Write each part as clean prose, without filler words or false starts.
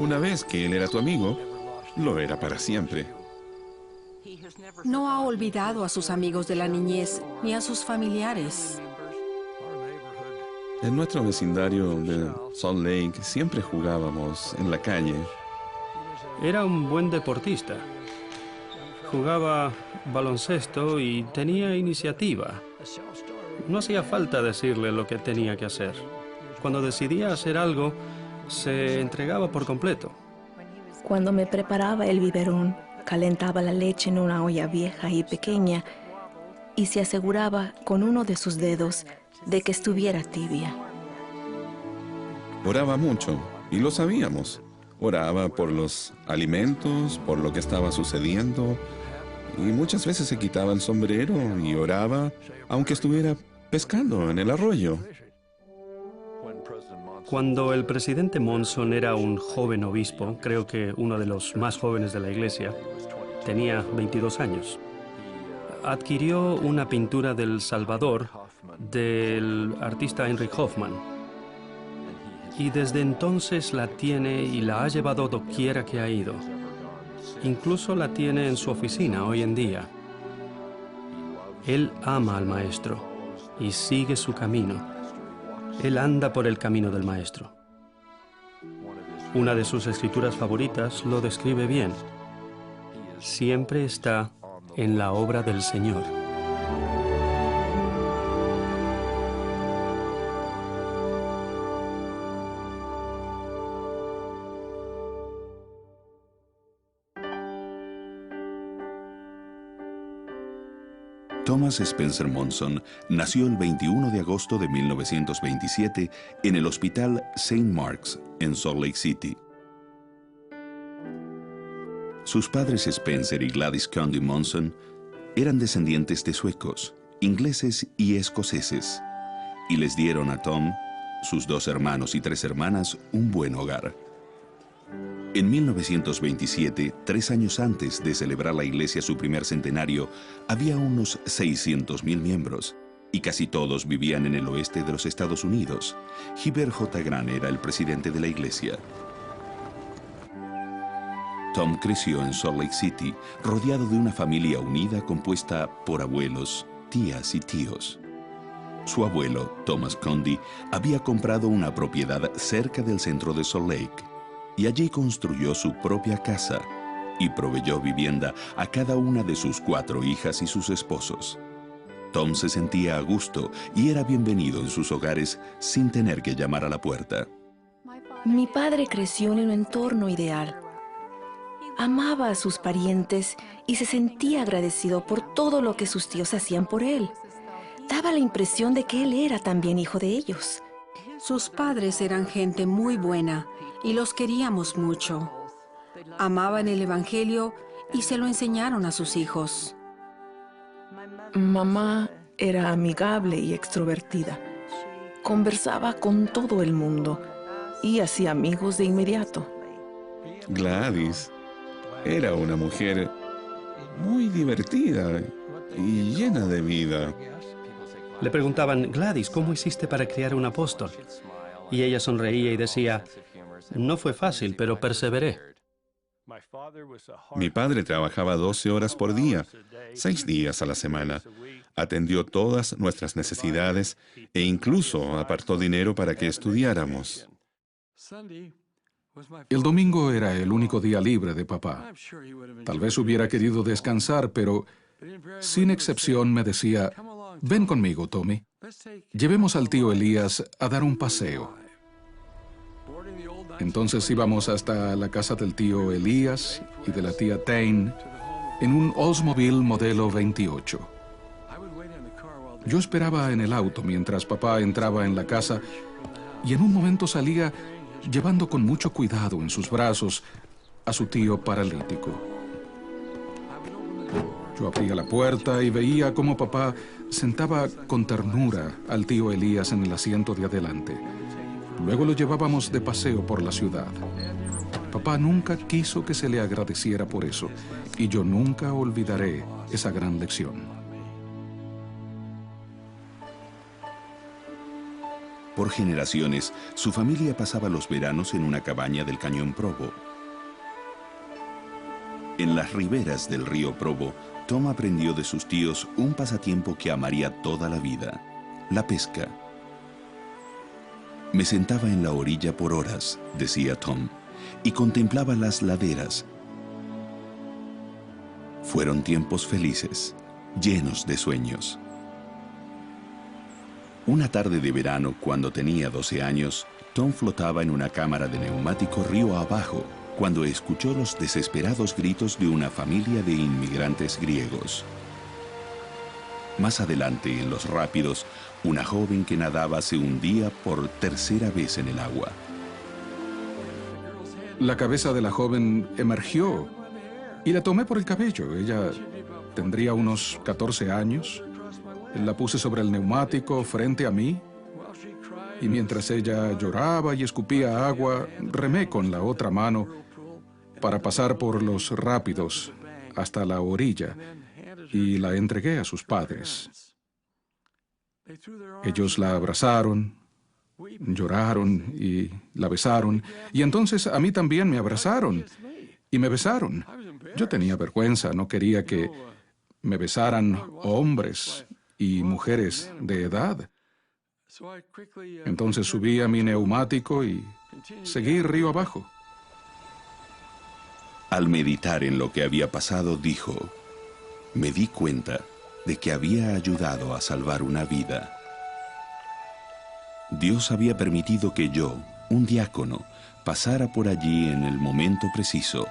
Una vez que él era tu amigo, lo era para siempre. No ha olvidado a sus amigos de la niñez ni a sus familiares. En nuestro vecindario de Salt Lake siempre jugábamos en la calle. Era un buen deportista. Jugaba baloncesto y tenía iniciativa. No hacía falta decirle lo que tenía que hacer. Cuando decidía hacer algo, se entregaba por completo. Cuando me preparaba el biberón, calentaba la leche en una olla vieja y pequeña y se aseguraba con uno de sus dedos de que estuviera tibia. Oraba mucho, y lo sabíamos. Oraba por los alimentos, por lo que estaba sucediendo, y muchas veces se quitaba el sombrero y oraba, aunque estuviera pescando en el arroyo. Cuando el presidente Monson era un joven obispo, creo que uno de los más jóvenes de la iglesia, tenía 22 años, adquirió una pintura del Salvador del artista Heinrich Hoffmann. Y desde entonces la tiene y la ha llevado doquiera que ha ido. Incluso la tiene en su oficina hoy en día. Él ama al maestro y sigue su camino. Él anda por el camino del maestro. Una de sus escrituras favoritas lo describe bien. Siempre está en la obra del Señor. Thomas Spencer Monson nació el 21 de agosto de 1927 en el Hospital St. Mark's en Salt Lake City. Sus padres Spencer y Gladys Condi Monson eran descendientes de suecos, ingleses y escoceses, y les dieron a Tom, sus 2 hermanos y 3 hermanas, un buen hogar. En 1927, 3 años antes de celebrar la iglesia su primer centenario, había unos 600,000 miembros, y casi todos vivían en el oeste de los Estados Unidos. Heber J. Grant era el presidente de la iglesia. Tom creció en Salt Lake City, rodeado de una familia unida compuesta por abuelos, tías y tíos. Su abuelo, Thomas Condi, había comprado una propiedad cerca del centro de Salt Lake, y allí construyó su propia casa y proveyó vivienda a cada una de sus 4 hijas y sus esposos. Tom se sentía a gusto y era bienvenido en sus hogares sin tener que llamar a la puerta. Mi padre creció en un entorno ideal. Amaba a sus parientes y se sentía agradecido por todo lo que sus tíos hacían por él. Daba la impresión de que él era también hijo de ellos. Sus padres eran gente muy buena y los queríamos mucho. Amaban el Evangelio y se lo enseñaron a sus hijos. Mamá era amigable y extrovertida. Conversaba con todo el mundo y hacía amigos de inmediato. Gladys era una mujer muy divertida y llena de vida. Le preguntaban, Gladys, ¿cómo hiciste para criar un apóstol? Y ella sonreía y decía, no fue fácil, pero perseveré. Mi padre trabajaba 12 horas por día, 6 días a la semana. Atendió todas nuestras necesidades e incluso apartó dinero para que estudiáramos. El domingo era el único día libre de papá. Tal vez hubiera querido descansar, pero sin excepción me decía, ven conmigo, Tommy. Llevemos al tío Elías a dar un paseo. Entonces íbamos hasta la casa del tío Elías y de la tía Tain en un Oldsmobile modelo 28. Yo esperaba en el auto mientras papá entraba en la casa y en un momento salía llevando con mucho cuidado en sus brazos a su tío paralítico. Yo abría la puerta y veía cómo papá sentaba con ternura al tío Elías en el asiento de adelante. Luego lo llevábamos de paseo por la ciudad. Papá nunca quiso que se le agradeciera por eso, y yo nunca olvidaré esa gran lección. Por generaciones, su familia pasaba los veranos en una cabaña del Cañón Provo. En las riberas del río Provo, Tom aprendió de sus tíos un pasatiempo que amaría toda la vida: la pesca. Me sentaba en la orilla por horas, decía Tom, y contemplaba las laderas. Fueron tiempos felices, llenos de sueños. Una tarde de verano, cuando tenía 12 años, Tom flotaba en una cámara de neumático río abajo, cuando escuchó los desesperados gritos de una familia de inmigrantes griegos. Más adelante, en los rápidos, una joven que nadaba se hundía por tercera vez en el agua. La cabeza de la joven emergió y la tomé por el cabello. Ella tendría unos 14 años. La puse sobre el neumático frente a mí y mientras ella lloraba y escupía agua, remé con la otra mano para pasar por los rápidos hasta la orilla y la entregué a sus padres. Ellos la abrazaron, lloraron y la besaron, y entonces a mí también me abrazaron y me besaron. Yo tenía vergüenza, no quería que me besaran hombres y mujeres de edad. Entonces subí a mi neumático y seguí río abajo. Al meditar en lo que había pasado, dijo: me di cuenta de que había ayudado a salvar una vida. Dios había permitido que yo, un diácono, pasara por allí en el momento preciso.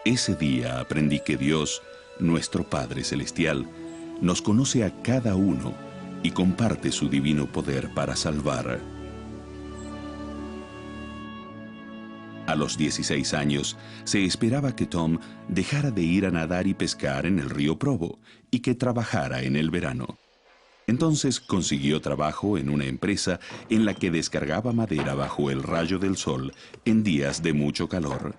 Ese día aprendí que Dios, nuestro Padre Celestial, nos conoce a cada uno y comparte su divino poder para salvar. A los 16 años, se esperaba que Tom dejara de ir a nadar y pescar en el río Provo y que trabajara en el verano. Entonces consiguió trabajo en una empresa en la que descargaba madera bajo el rayo del sol en días de mucho calor.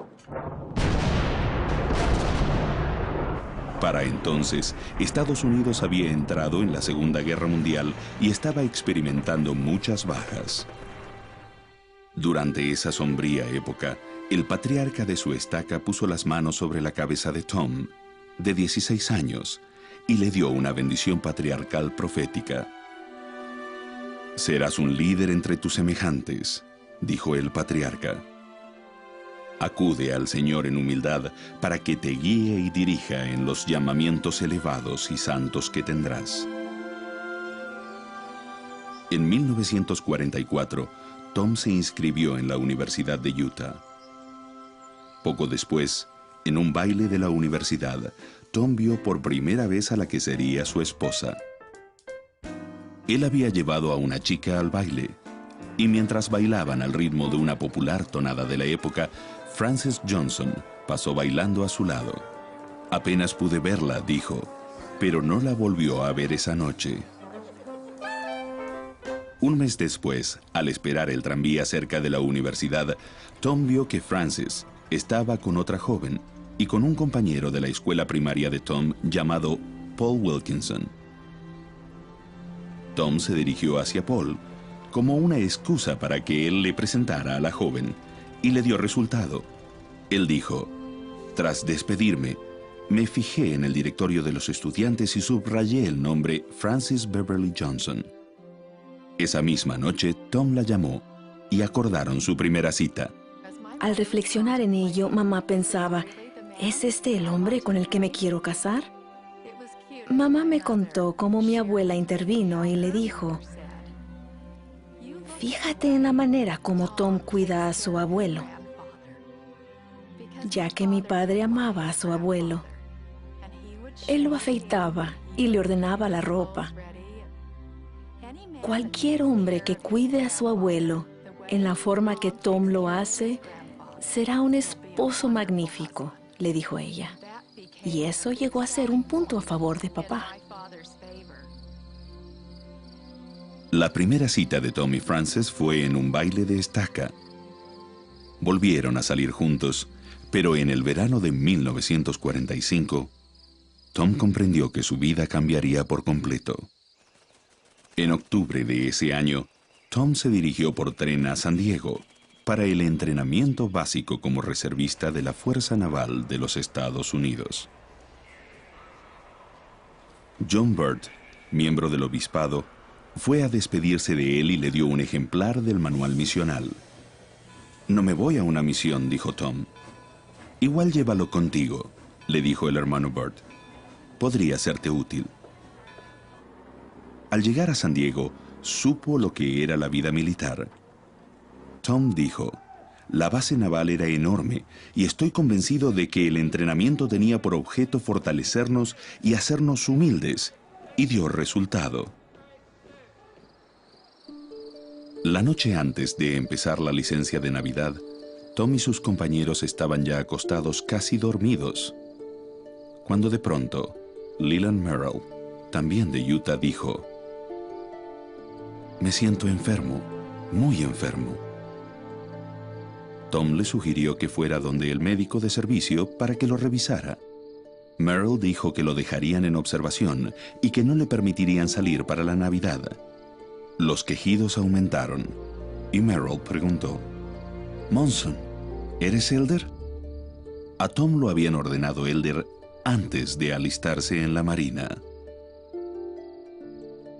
Para entonces, Estados Unidos había entrado en la Segunda Guerra Mundial y estaba experimentando muchas bajas. Durante esa sombría época, el patriarca de su estaca puso las manos sobre la cabeza de Tom, de 16 años, y le dio una bendición patriarcal profética. «Serás un líder entre tus semejantes», dijo el patriarca. «Acude al Señor en humildad para que te guíe y dirija en los llamamientos elevados y santos que tendrás». En 1944, Tom se inscribió en la Universidad de Utah. Poco después, en un baile de la universidad, Tom vio por primera vez a la que sería su esposa. Él había llevado a una chica al baile, y mientras bailaban al ritmo de una popular tonada de la época, Frances Johnson pasó bailando a su lado. «Apenas pude verla», dijo, «pero no la volvió a ver esa noche». Un mes después, al esperar el tranvía cerca de la universidad, Tom vio que Frances estaba con otra joven y con un compañero de la escuela primaria de Tom llamado Paul Wilkinson. Tom se dirigió hacia Paul como una excusa para que él le presentara a la joven y le dio resultado. Él dijo: «Tras despedirme, me fijé en el directorio de los estudiantes y subrayé el nombre Frances Beverly Johnson». Esa misma noche, Tom la llamó y acordaron su primera cita. Al reflexionar en ello, mamá pensaba, ¿es este el hombre con el que me quiero casar? Mamá me contó cómo mi abuela intervino y le dijo, fíjate en la manera como Tom cuida a su abuelo, ya que mi padre amaba a su abuelo. Él lo afeitaba y le ordenaba la ropa. Cualquier hombre que cuide a su abuelo en la forma que Tom lo hace, será un esposo magnífico, le dijo ella. Y eso llegó a ser un punto a favor de papá. La primera cita de Tom y Frances fue en un baile de estaca. Volvieron a salir juntos, pero en el verano de 1945, Tom comprendió que su vida cambiaría por completo. En octubre de ese año, Tom se dirigió por tren a San Diego para el entrenamiento básico como reservista de la Fuerza Naval de los Estados Unidos. John Burt, miembro del obispado, fue a despedirse de él y le dio un ejemplar del manual misional. «No me voy a una misión», dijo Tom. «Igual llévalo contigo», le dijo el hermano Burt. «Podría serte útil». Al llegar a San Diego, supo lo que era la vida militar. Tom dijo: «La base naval era enorme y estoy convencido de que el entrenamiento tenía por objeto fortalecernos y hacernos humildes, y dio resultado». La noche antes de empezar la licencia de Navidad, Tom y sus compañeros estaban ya acostados casi dormidos, cuando de pronto Leland Merrill, también de Utah, dijo: «Me siento enfermo, muy enfermo». Tom le sugirió que fuera donde el médico de servicio para que lo revisara. Merrill dijo que lo dejarían en observación y que no le permitirían salir para la Navidad. Los quejidos aumentaron y Merrill preguntó: «Monson, ¿eres elder?». A Tom lo habían ordenado elder antes de alistarse en la Marina.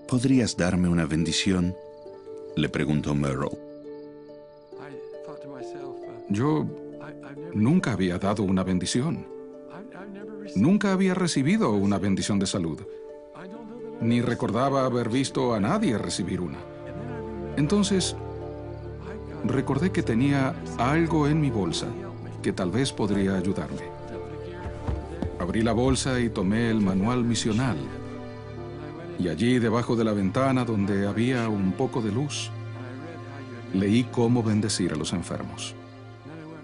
«¿Podrías darme una bendición?», le preguntó Merrill. Yo nunca había dado una bendición. Nunca había recibido una bendición de salud. Ni recordaba haber visto a nadie recibir una. Entonces, recordé que tenía algo en mi bolsa que tal vez podría ayudarme. Abrí la bolsa y tomé el manual misional. Y allí, debajo de la ventana donde había un poco de luz, leí cómo bendecir a los enfermos.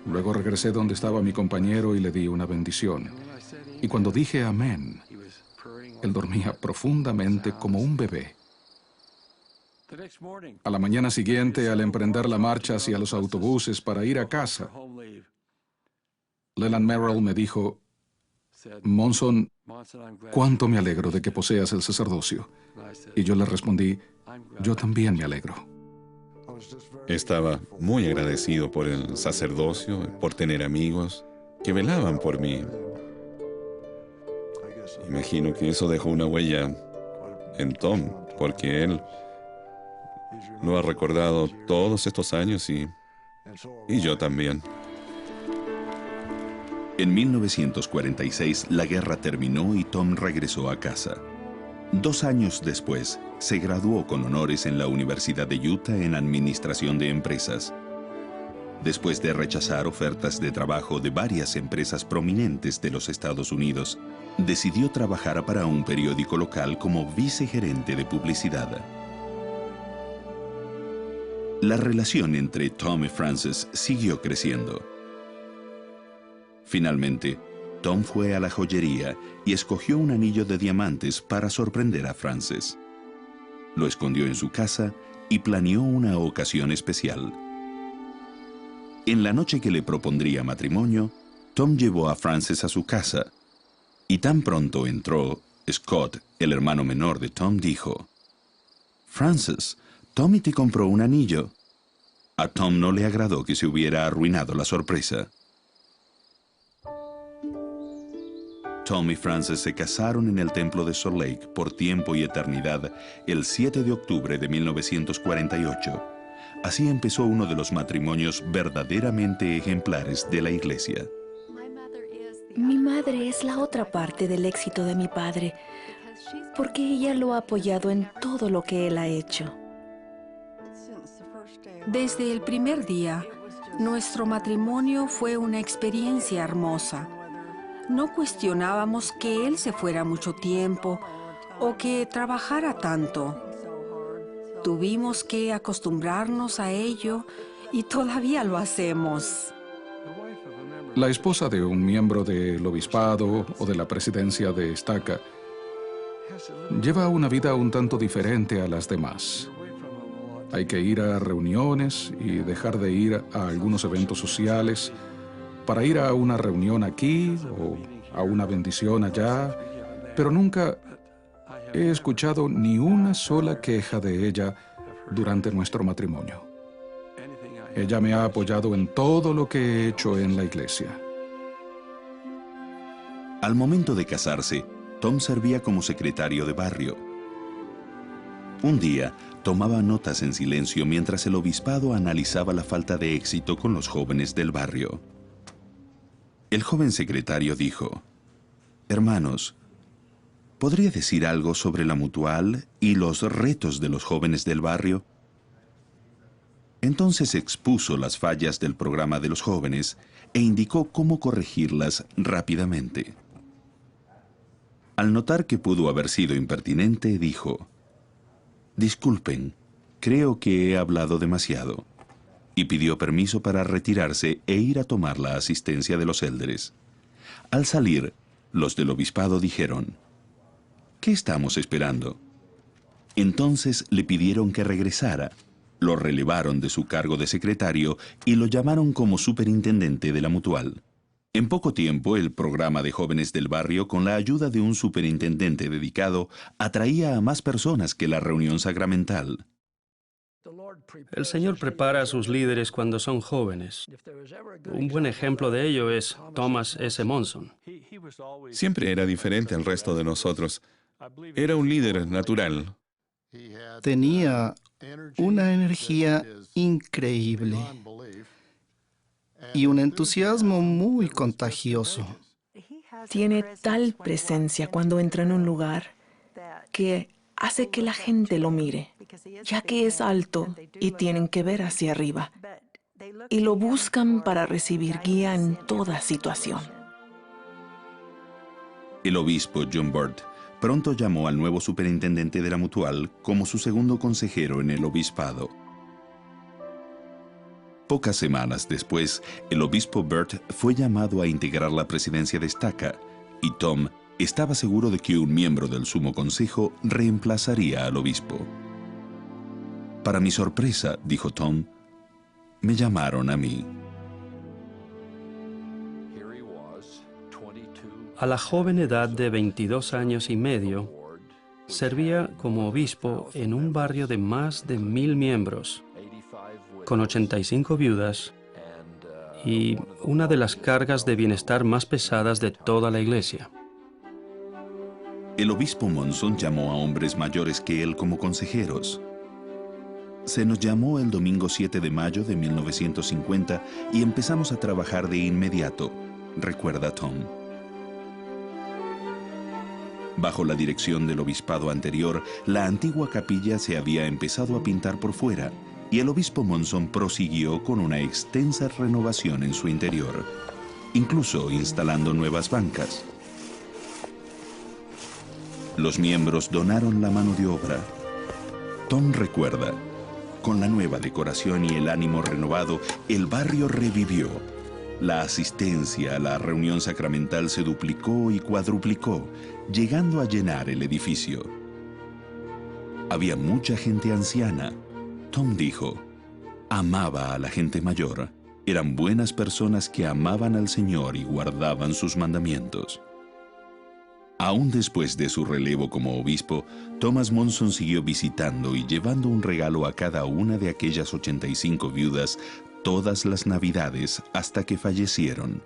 Luego regresé donde estaba mi compañero y le di una bendición. Y cuando dije amén, él dormía profundamente como un bebé. A la mañana siguiente, al emprender la marcha hacia los autobuses para ir a casa, Leland Merrill me dijo: «Monson, cuánto me alegro de que poseas el sacerdocio». Y yo le respondí: «Yo también me alegro». Estaba muy agradecido por el sacerdocio, por tener amigos que velaban por mí. Imagino que eso dejó una huella en Tom, porque él lo ha recordado todos estos años y yo también. En 1946 la guerra terminó y Tom regresó a casa. 2 años después, se graduó con honores en la Universidad de Utah en Administración de Empresas. Después de rechazar ofertas de trabajo de varias empresas prominentes de los Estados Unidos, decidió trabajar para un periódico local como vicegerente de publicidad. La relación entre Tom y Frances siguió creciendo. Finalmente, Tom fue a la joyería y escogió un anillo de diamantes para sorprender a Frances. Lo escondió en su casa y planeó una ocasión especial. En la noche que le propondría matrimonio, Tom llevó a Frances a su casa. Y tan pronto entró, Scott, el hermano menor de Tom, dijo: «Frances, Tommy te compró un anillo». A Tom no le agradó que se hubiera arruinado la sorpresa. Tom y Frances se casaron en el templo de Salt Lake por tiempo y eternidad el 7 de octubre de 1948. Así empezó uno de los matrimonios verdaderamente ejemplares de la iglesia. Mi madre es la otra parte del éxito de mi padre, porque ella lo ha apoyado en todo lo que él ha hecho. Desde el primer día, nuestro matrimonio fue una experiencia hermosa. No cuestionábamos que él se fuera mucho tiempo o que trabajara tanto. Tuvimos que acostumbrarnos a ello y todavía lo hacemos. La esposa de un miembro del obispado o de la presidencia de estaca lleva una vida un tanto diferente a las demás. Hay que ir a reuniones y dejar de ir a algunos eventos sociales para ir a una reunión aquí o a una bendición allá, pero nunca he escuchado ni una sola queja de ella durante nuestro matrimonio. Ella me ha apoyado en todo lo que he hecho en la iglesia. Al momento de casarse, Tom servía como secretario de barrio. Un día, tomaba notas en silencio mientras el obispado analizaba la falta de éxito con los jóvenes del barrio. El joven secretario dijo: «Hermanos, ¿podría decir algo sobre la mutual y los retos de los jóvenes del barrio?». Entonces expuso las fallas del programa de los jóvenes e indicó cómo corregirlas rápidamente. Al notar que pudo haber sido impertinente, dijo: «Disculpen, creo que he hablado demasiado», y pidió permiso para retirarse e ir a tomar la asistencia de los élderes. Al salir, los del obispado dijeron: «¿Qué estamos esperando?». Entonces le pidieron que regresara, lo relevaron de su cargo de secretario y lo llamaron como superintendente de la mutual. En poco tiempo, el programa de jóvenes del barrio, con la ayuda de un superintendente dedicado, atraía a más personas que la reunión sacramental. El Señor prepara a sus líderes cuando son jóvenes. Un buen ejemplo de ello es Thomas S. Monson. Siempre era diferente al resto de nosotros. Era un líder natural. Tenía una energía increíble y un entusiasmo muy contagioso. Tiene tal presencia cuando entra en un lugar que hace que la gente lo mire, ya que es alto y tienen que ver hacia arriba, y lo buscan para recibir guía en toda situación. El obispo John Burt pronto llamó al nuevo superintendente de la mutual como su segundo consejero en el obispado. Pocas semanas después, el obispo Burt fue llamado a integrar la presidencia de estaca, y Tom estaba seguro de que un miembro del Sumo Consejo reemplazaría al obispo. «Para mi sorpresa», dijo Tom, «me llamaron a mí». A la joven edad de 22 años y medio, servía como obispo en un barrio de más de 1000 miembros, con 85 viudas y una de las cargas de bienestar más pesadas de toda la iglesia. El obispo Monson llamó a hombres mayores que él como consejeros. «Se nos llamó el domingo 7 de mayo de 1950 y empezamos a trabajar de inmediato», recuerda Tom. Bajo la dirección del obispado anterior, la antigua capilla se había empezado a pintar por fuera, y el obispo Monson prosiguió con una extensa renovación en su interior, incluso instalando nuevas bancas. Los miembros donaron la mano de obra. Tom recuerda: con la nueva decoración y el ánimo renovado, el barrio revivió. La asistencia a la reunión sacramental se duplicó y cuadruplicó, llegando a llenar el edificio. Había mucha gente anciana. Tom dijo: amaba a la gente mayor. Eran buenas personas que amaban al Señor y guardaban sus mandamientos. Aún después de su relevo como obispo, Thomas Monson siguió visitando y llevando un regalo a cada una de aquellas 85 viudas todas las Navidades hasta que fallecieron.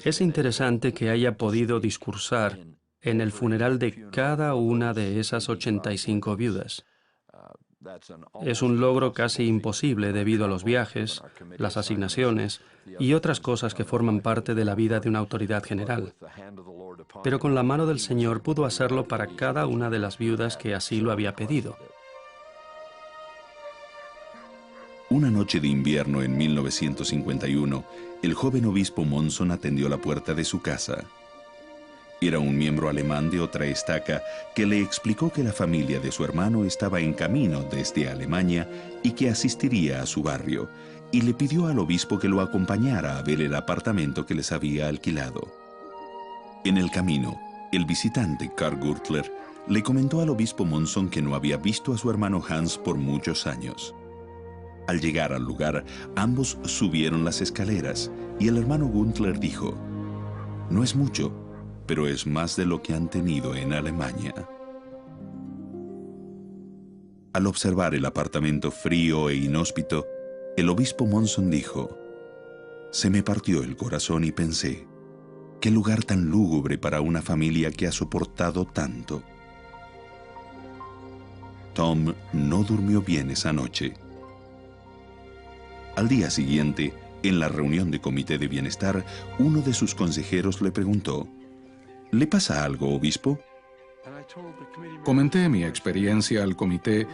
Es interesante que haya podido discursar en el funeral de cada una de esas 85 viudas. Es un logro casi imposible debido a los viajes, las asignaciones y otras cosas que forman parte de la vida de una autoridad general. Pero con la mano del Señor pudo hacerlo para cada una de las viudas que así lo había pedido. Una noche de invierno en 1951, el joven obispo Monson atendió la puerta de su casa. Era un miembro alemán de otra estaca que le explicó que la familia de su hermano estaba en camino desde Alemania y que asistiría a su barrio, y le pidió al obispo que lo acompañara a ver el apartamento que les había alquilado. En el camino, el visitante Karl Gürtler le comentó al obispo Monson que no había visto a su hermano Hans por muchos años. Al llegar al lugar, ambos subieron las escaleras y el hermano Gürtler dijo: «No es mucho, pero es más de lo que han tenido en Alemania». Al observar el apartamento frío e inhóspito, el obispo Monson dijo: «Se me partió el corazón y pensé, qué lugar tan lúgubre para una familia que ha soportado tanto». Tom no durmió bien esa noche. Al día siguiente, en la reunión de comité de bienestar, uno de sus consejeros le preguntó: «¿Le pasa algo, obispo?». Comenté mi experiencia al comité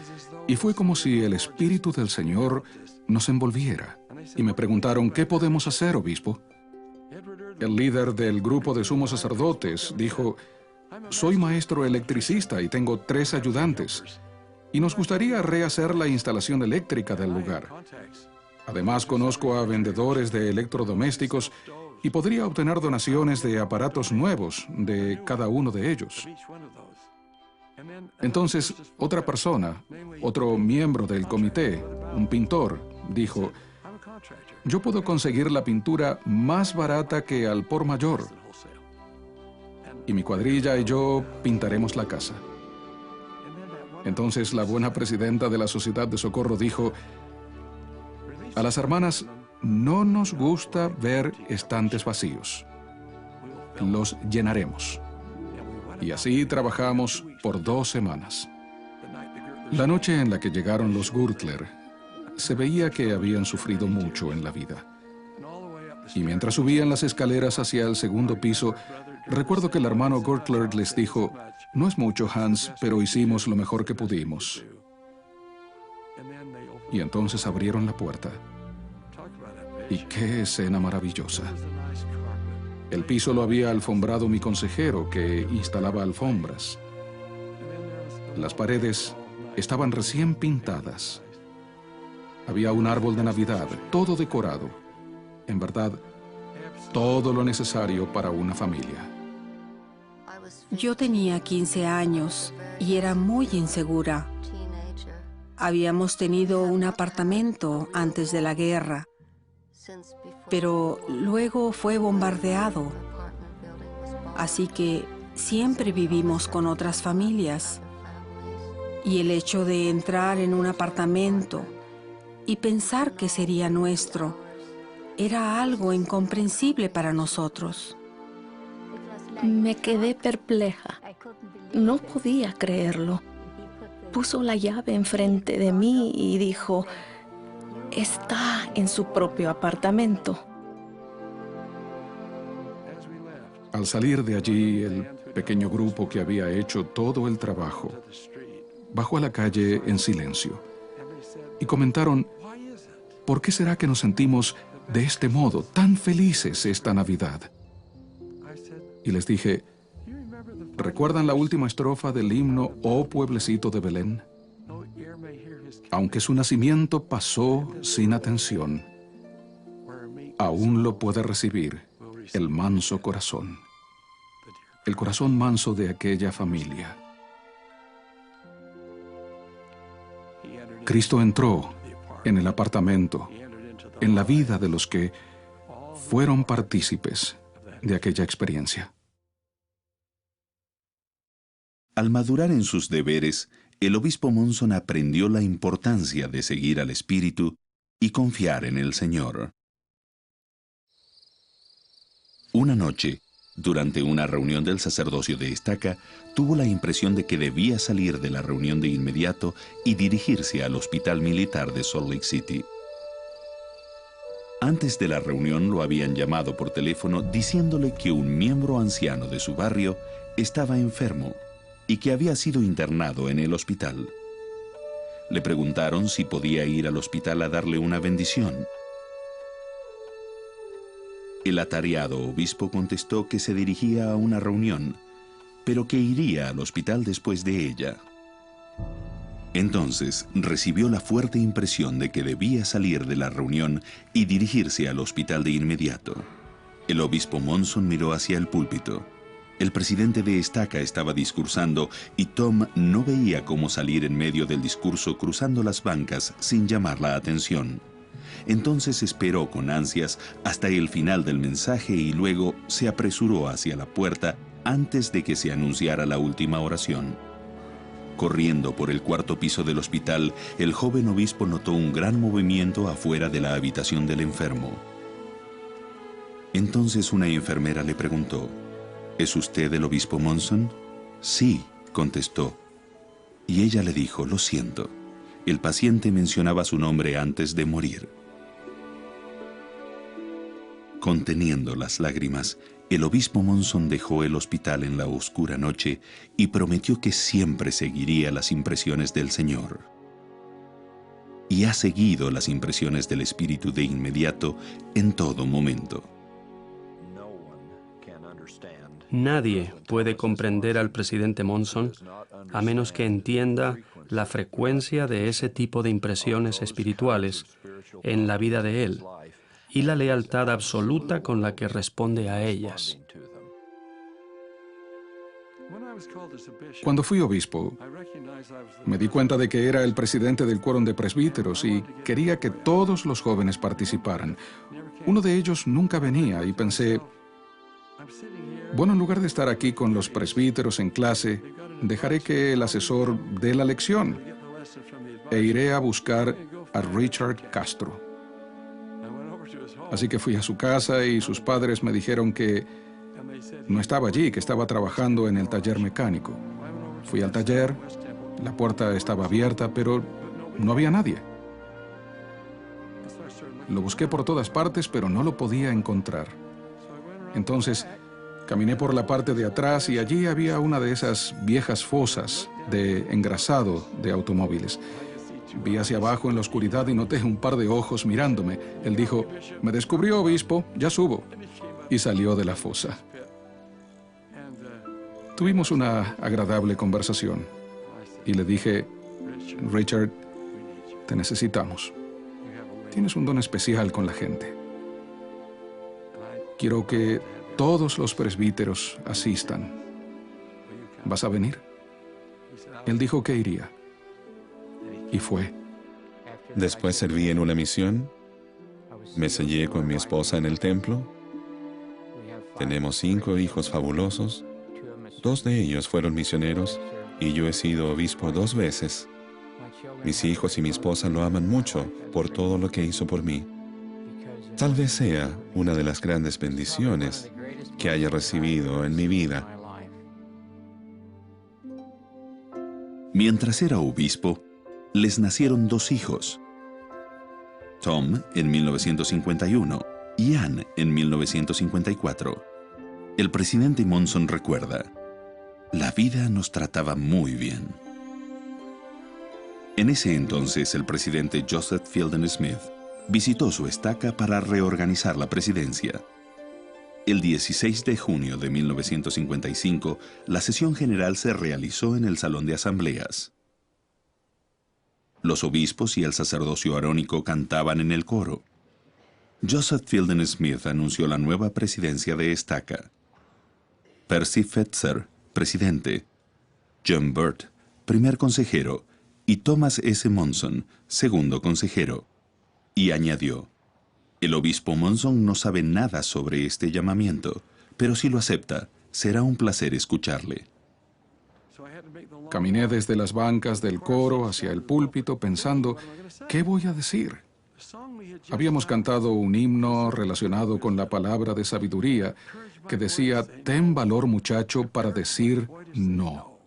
y fue como si el Espíritu del Señor nos envolviera. Y me preguntaron: «¿Qué podemos hacer, obispo?». El líder del grupo de sumos sacerdotes dijo: «Soy maestro electricista y tengo 3 ayudantes, y nos gustaría rehacer la instalación eléctrica del lugar. Además, conozco a vendedores de electrodomésticos y podría obtener donaciones de aparatos nuevos de cada uno de ellos». Entonces, otra persona, otro miembro del comité, un pintor, dijo: «Yo puedo conseguir la pintura más barata que al por mayor, y mi cuadrilla y yo pintaremos la casa». Entonces la buena presidenta de la Sociedad de Socorro dijo: «A las hermanas no nos gusta ver estantes vacíos. Los llenaremos». Y así trabajamos por 2 semanas. La noche en la que llegaron los Gürtler, se veía que habían sufrido mucho en la vida. Y mientras subían las escaleras hacia el segundo piso, recuerdo que el hermano Gürtler les dijo: «No es mucho, Hans, pero hicimos lo mejor que pudimos». Y entonces abrieron la puerta. Y qué escena maravillosa. El piso lo había alfombrado mi consejero, que instalaba alfombras. Las paredes estaban recién pintadas. Había un árbol de Navidad, todo decorado. En verdad, todo lo necesario para una familia. Yo tenía 15 años y era muy insegura. Habíamos tenido un apartamento antes de la guerra, pero luego fue bombardeado. Así que siempre vivimos con otras familias. Y el hecho de entrar en un apartamento y pensar que sería nuestro era algo incomprensible para nosotros. Me quedé perpleja. No podía creerlo. Puso la llave enfrente de mí y dijo: «Está en su propio apartamento». Al salir de allí, el pequeño grupo que había hecho todo el trabajo bajó a la calle en silencio y comentaron: «¿Por qué será que nos sentimos de este modo, tan felices esta Navidad?». Y les dije: «¿Recuerdan la última estrofa del himno Oh Pueblecito de Belén? Aunque su nacimiento pasó sin atención, aún lo puede recibir el manso corazón, el corazón manso de aquella familia». Cristo entró en el apartamento, en la vida de los que fueron partícipes de aquella experiencia. Al madurar en sus deberes, el obispo Monson aprendió la importancia de seguir al Espíritu y confiar en el Señor. Una noche, durante una reunión del sacerdocio de Estaca, tuvo la impresión de que debía salir de la reunión de inmediato y dirigirse al hospital militar de Salt Lake City. Antes de la reunión lo habían llamado por teléfono diciéndole que un miembro anciano de su barrio estaba enfermo y que había sido internado en el hospital. Le preguntaron si podía ir al hospital a darle una bendición. El atareado obispo contestó que se dirigía a una reunión, pero que iría al hospital después de ella. Entonces recibió la fuerte impresión de que debía salir de la reunión y dirigirse al hospital de inmediato. El obispo Monson miró hacia el púlpito. El presidente de Estaca estaba discursando y Tom no veía cómo salir en medio del discurso cruzando las bancas sin llamar la atención. Entonces esperó con ansias hasta el final del mensaje y luego se apresuró hacia la puerta antes de que se anunciara la última oración. Corriendo por el cuarto piso del hospital, el joven obispo notó un gran movimiento afuera de la habitación del enfermo. Entonces una enfermera le preguntó, ¿es usted el obispo Monson? Sí, contestó. Y ella le dijo, lo siento, el paciente mencionaba su nombre antes de morir. Conteniendo las lágrimas, el obispo Monson dejó el hospital en la oscura noche y prometió que siempre seguiría las impresiones del Señor. Y ha seguido las impresiones del Espíritu de inmediato en todo momento. Nadie puede comprender al presidente Monson a menos que entienda la frecuencia de ese tipo de impresiones espirituales en la vida de él y la lealtad absoluta con la que responde a ellas. Cuando fui obispo, me di cuenta de que era el presidente del quórum de presbíteros y quería que todos los jóvenes participaran. Uno de ellos nunca venía y pensé, bueno, en lugar de estar aquí con los presbíteros en clase, dejaré que el asesor dé la lección e iré a buscar a Richard Castro. Así que fui a su casa y sus padres me dijeron que no estaba allí, que estaba trabajando en el taller mecánico. Fui al taller, la puerta estaba abierta, pero no había nadie. Lo busqué por todas partes, pero no lo podía encontrar. Entonces, caminé por la parte de atrás y allí había una de esas viejas fosas de engrasado de automóviles. Vi hacia abajo en la oscuridad y noté un par de ojos mirándome. Él dijo, «Me descubrió, obispo, ya subo». Y salió de la fosa. Tuvimos una agradable conversación. Y le dije, «Richard, te necesitamos. Tienes un don especial con la gente. Quiero que todos los presbíteros asistan. ¿Vas a venir?» Él dijo que iría. Y fue. Después serví en una misión. Me sellé con mi esposa en el templo. Tenemos 5 hijos fabulosos. 2 de ellos fueron misioneros y yo he sido obispo 2 veces. Mis hijos y mi esposa lo aman mucho por todo lo que hizo por mí. Tal vez sea una de las grandes bendiciones que haya recibido en mi vida. Mientras era obispo, les nacieron 2 hijos. Tom en 1951 y Ann en 1954. El presidente Monson recuerda, la vida nos trataba muy bien. En ese entonces, el presidente Joseph Fielding Smith visitó su estaca para reorganizar la presidencia. El 16 de junio de 1955, la sesión general se realizó en el Salón de Asambleas. Los obispos y el sacerdocio arónico cantaban en el coro. Joseph Fielding Smith anunció la nueva presidencia de estaca. Percy Fetzer, presidente. John Burt, primer consejero. Y Thomas S. Monson, segundo consejero. Y añadió, el obispo Monson no sabe nada sobre este llamamiento, pero si lo acepta, será un placer escucharle. Caminé desde las bancas del coro hacia el púlpito pensando, ¿qué voy a decir? Habíamos cantado un himno relacionado con la palabra de sabiduría que decía, ten valor muchacho para decir no.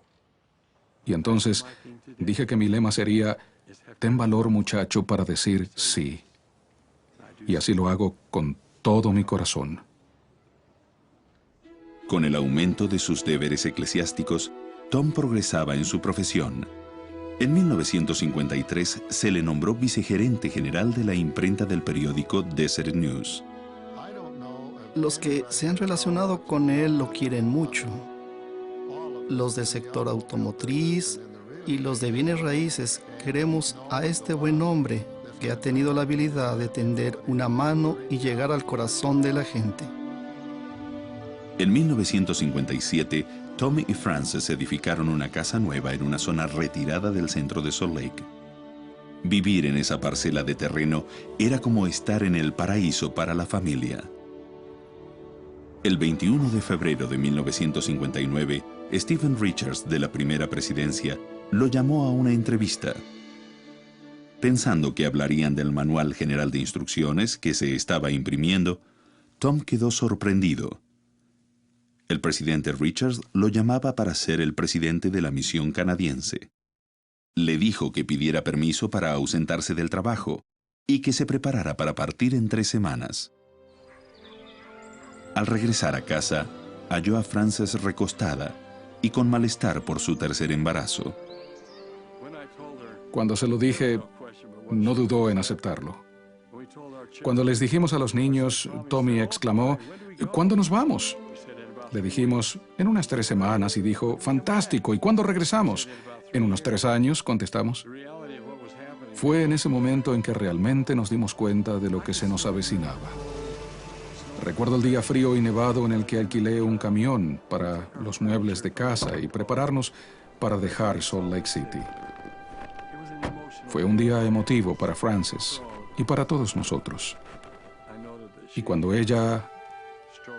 Y entonces dije que mi lema sería, ten valor muchacho para decir sí. Y así lo hago con todo mi corazón. Con el aumento de sus deberes eclesiásticos, Tom progresaba en su profesión. En 1953 se le nombró vicegerente general de la imprenta del periódico Desert News. Los que se han relacionado con él lo quieren mucho. Los del sector automotriz y los de bienes raíces queremos a este buen hombre que ha tenido la habilidad de tender una mano y llegar al corazón de la gente. En 1957, Tom y Frances edificaron una casa nueva en una zona retirada del centro de Salt Lake. Vivir en esa parcela de terreno era como estar en el paraíso para la familia. El 21 de febrero de 1959, Stephen Richards, de la primera presidencia, lo llamó a una entrevista. Pensando que hablarían del Manual General de Instrucciones que se estaba imprimiendo, Tom quedó sorprendido. El presidente Richards lo llamaba para ser el presidente de la misión canadiense. Le dijo que pidiera permiso para ausentarse del trabajo y que se preparara para partir en 3 semanas. Al regresar a casa, halló a Frances recostada y con malestar por su tercer embarazo. Cuando se lo dije, no dudó en aceptarlo. Cuando les dijimos a los niños, Tommy exclamó, ¿cuándo nos vamos? Le dijimos, en unas 3 semanas, y dijo, fantástico, ¿y cuándo regresamos? En unos 3 años, contestamos. Fue en ese momento en que realmente nos dimos cuenta de lo que se nos avecinaba. Recuerdo el día frío y nevado en el que alquilé un camión para los muebles de casa y prepararnos para dejar Salt Lake City. Fue un día emotivo para Frances y para todos nosotros. Y cuando ella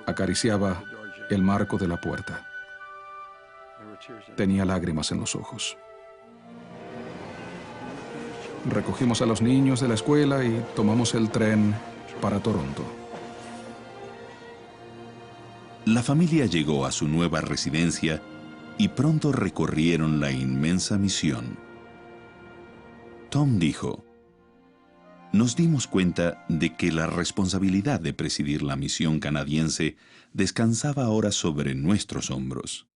acariciaba el marco de la puerta, tenía lágrimas en los ojos. Recogimos a los niños de la escuela y tomamos el tren para Toronto. La familia llegó a su nueva residencia y pronto recorrieron la inmensa misión. Tom dijo, nos dimos cuenta de que la responsabilidad de presidir la misión canadiense descansaba ahora sobre nuestros hombros.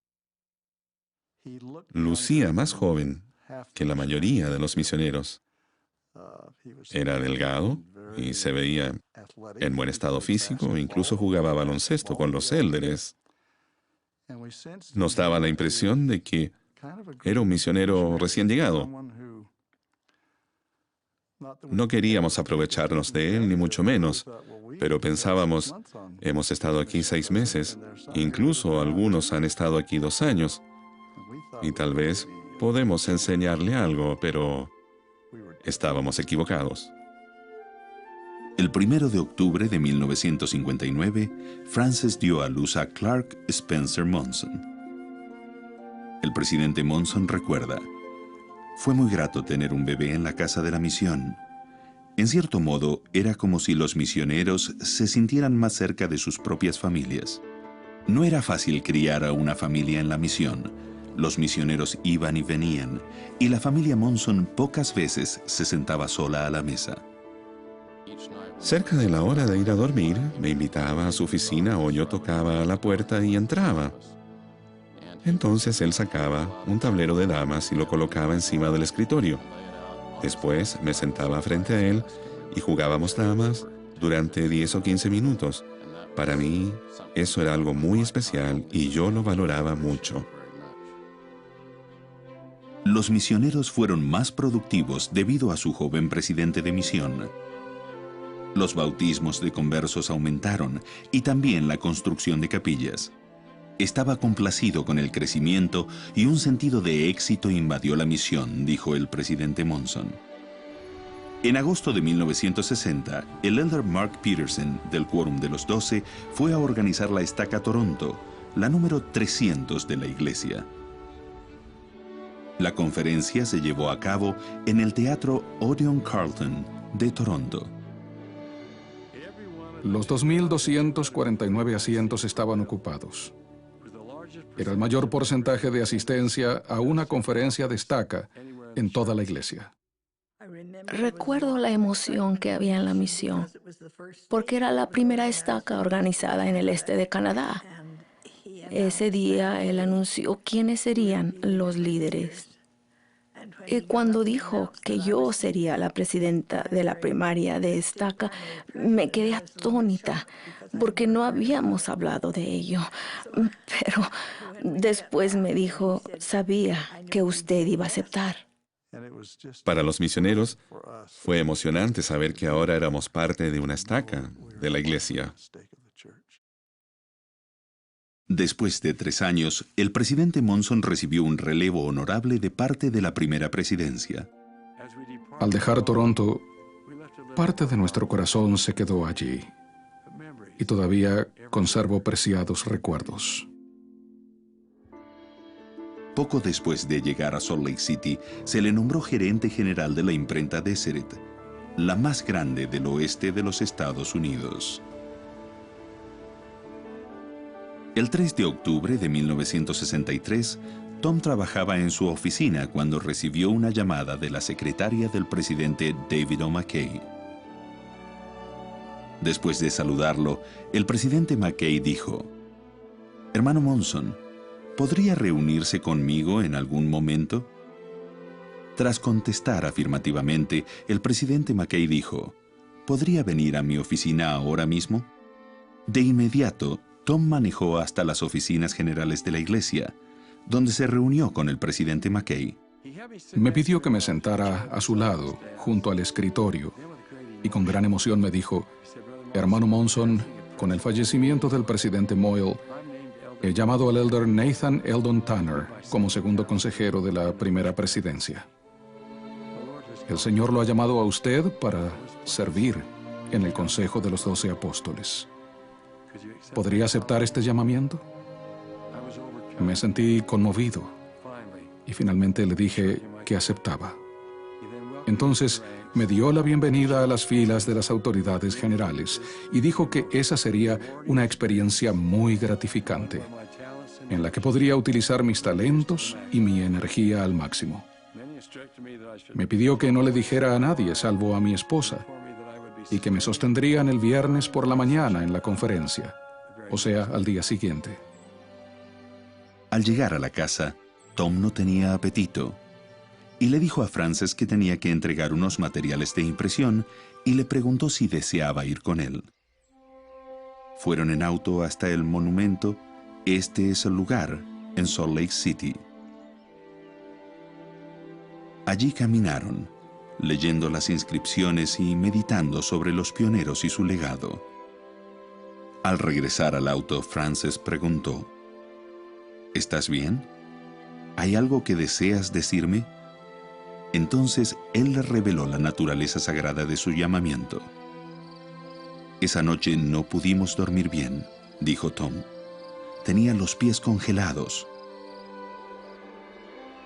Lucía más joven que la mayoría de los misioneros. Era delgado y se veía en buen estado físico, incluso jugaba baloncesto con los élderes. Nos daba la impresión de que era un misionero recién llegado. No queríamos aprovecharnos de él, ni mucho menos, pero pensábamos, hemos estado aquí 6 meses, incluso algunos han estado aquí 2 años, y tal vez podemos enseñarle algo, pero estábamos equivocados. El 1 de octubre de 1959, Frances dio a luz a Clark Spencer Monson. El presidente Monson recuerda, fue muy grato tener un bebé en la casa de la misión. En cierto modo, era como si los misioneros se sintieran más cerca de sus propias familias. No era fácil criar a una familia en la misión. Los misioneros iban y venían, y la familia Monson pocas veces se sentaba sola a la mesa. Cerca de la hora de ir a dormir, me invitaba a su oficina o yo tocaba a la puerta y entraba. Entonces él sacaba un tablero de damas y lo colocaba encima del escritorio. Después me sentaba frente a él y jugábamos damas durante 10 o 15 minutos. Para mí, eso era algo muy especial y yo lo valoraba mucho. Los misioneros fueron más productivos debido a su joven presidente de misión. Los bautismos de conversos aumentaron y también la construcción de capillas. Estaba complacido con el crecimiento y un sentido de éxito invadió la misión, dijo el presidente Monson. En agosto de 1960, el elder Mark Peterson, del Quórum de los 12, fue a organizar la estaca Toronto, la número 300 de la iglesia. La conferencia se llevó a cabo en el Teatro Odeon Carleton de Toronto. Los 2.249 asientos estaban ocupados. Era el mayor porcentaje de asistencia a una conferencia de estaca en toda la iglesia. Recuerdo la emoción que había en la misión, porque era la primera estaca organizada en el este de Canadá. Ese día él anunció quiénes serían los líderes. Y cuando dijo que yo sería la presidenta de la primaria de estaca, me quedé atónita, porque no habíamos hablado de ello. Pero después me dijo, sabía que usted iba a aceptar. Para los misioneros, fue emocionante saber que ahora éramos parte de una estaca de la iglesia. Después de 3 años, el presidente Monson recibió un relevo honorable de parte de la primera presidencia. Al dejar Toronto, parte de nuestro corazón se quedó allí y todavía conservo preciados recuerdos. Poco después de llegar a Salt Lake City, se le nombró gerente general de la imprenta Deseret, la más grande del oeste de los Estados Unidos. El 3 de octubre de 1963, Tom trabajaba en su oficina cuando recibió una llamada de la secretaria del presidente David O. McKay. Después de saludarlo, el presidente McKay dijo: «Hermano Monson, ¿podría reunirse conmigo en algún momento?». Tras contestar afirmativamente, el presidente McKay dijo: «¿Podría venir a mi oficina ahora mismo?». De inmediato, Tom manejó hasta las oficinas generales de la iglesia, donde se reunió con el presidente McKay. Me pidió que me sentara a su lado, junto al escritorio, y con gran emoción me dijo: «Hermano Monson, con el fallecimiento del presidente Moyle, he llamado al elder Nathan Eldon Tanner como segundo consejero de la primera presidencia. El Señor lo ha llamado a usted para servir en el Consejo de los 12 Apóstoles. ¿Podría aceptar este llamamiento?». Me sentí conmovido y finalmente le dije que aceptaba. Entonces me dio la bienvenida a las filas de las autoridades generales y dijo que esa sería una experiencia muy gratificante, en la que podría utilizar mis talentos y mi energía al máximo. Me pidió que no le dijera a nadie, salvo a mi esposa, y que me sostendrían el viernes por la mañana en la conferencia, o sea, al día siguiente. Al llegar a la casa, Tom no tenía apetito y le dijo a Frances que tenía que entregar unos materiales de impresión y le preguntó si deseaba ir con él. Fueron en auto hasta el monumento «Este es el lugar», en Salt Lake City. Allí caminaron, leyendo las inscripciones y meditando sobre los pioneros y su legado. Al regresar al auto, Frances preguntó: «¿Estás bien? ¿Hay algo que deseas decirme?». Entonces él le reveló la naturaleza sagrada de su llamamiento. «Esa noche no pudimos dormir bien», dijo Tom. «Tenía los pies congelados».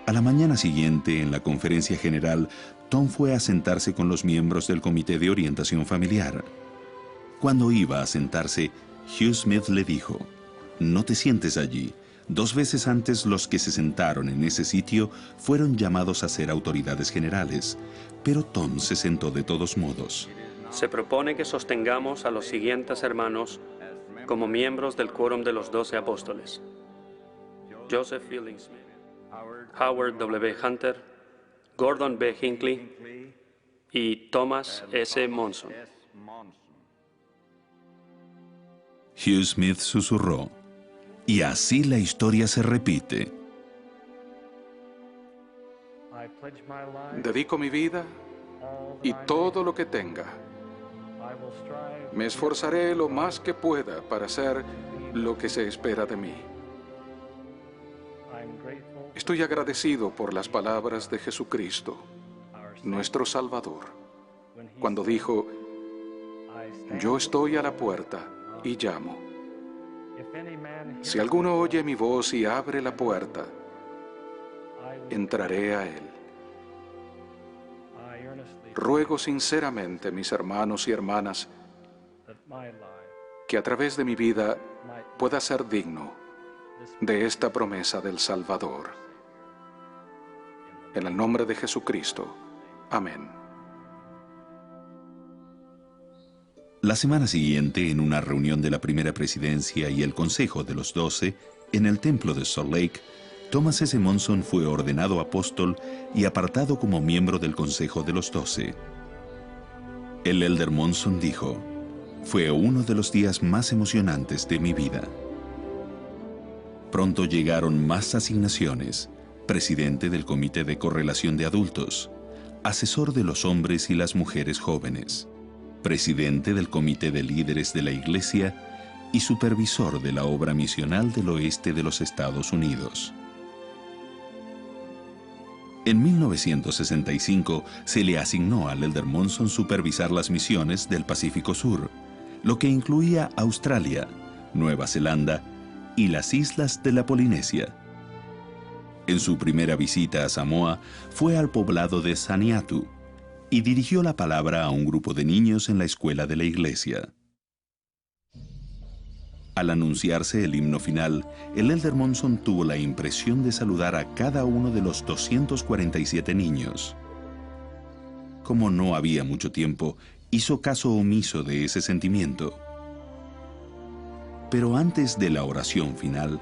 A la mañana siguiente, en la conferencia general, Tom fue a sentarse con los miembros del Comité de Orientación Familiar. Cuando iba a sentarse, Hugh Smith le dijo: «No te sientes allí. 2 veces antes los que se sentaron en ese sitio fueron llamados a ser autoridades generales, pero Tom se sentó de todos modos». Se propone que sostengamos a los siguientes hermanos como miembros del quórum de los 12 apóstoles: Joseph Fielding Smith, Howard W. Hunter, Gordon B. Hinckley y Thomas S. Monson. Hugh Smith susurró: «Y así la historia se repite». Dedico mi vida y todo lo que tenga. Me esforzaré lo más que pueda para hacer lo que se espera de mí. Estoy agradecido por las palabras de Jesucristo, nuestro Salvador, cuando dijo: «Yo estoy a la puerta y llamo. Si alguno oye mi voz y abre la puerta, entraré a él». Ruego sinceramente, mis hermanos y hermanas, que a través de mi vida pueda ser digno de esta promesa del Salvador. En el nombre de Jesucristo. Amén. La semana siguiente, en una reunión de la primera presidencia y el Consejo de los 12, en el templo de Salt Lake, Thomas S. Monson fue ordenado apóstol y apartado como miembro del Consejo de los 12. El elder Monson dijo: «Fue uno de los días más emocionantes de mi vida». Pronto llegaron más asignaciones: presidente del Comité de Correlación de Adultos, asesor de los hombres y las mujeres jóvenes, presidente del Comité de Líderes de la Iglesia y supervisor de la obra misional del oeste de los Estados Unidos. En 1965 se le asignó al elder Monson supervisar las misiones del Pacífico Sur, lo que incluía Australia, Nueva Zelanda y las islas de la Polinesia. En su primera visita a Samoa, fue al poblado de Saniatu y dirigió la palabra a un grupo de niños en la escuela de la iglesia. Al anunciarse el himno final, el Elder Monson tuvo la impresión de saludar a cada uno de los 247 niños. Como no había mucho tiempo, hizo caso omiso de ese sentimiento. Pero antes de la oración final,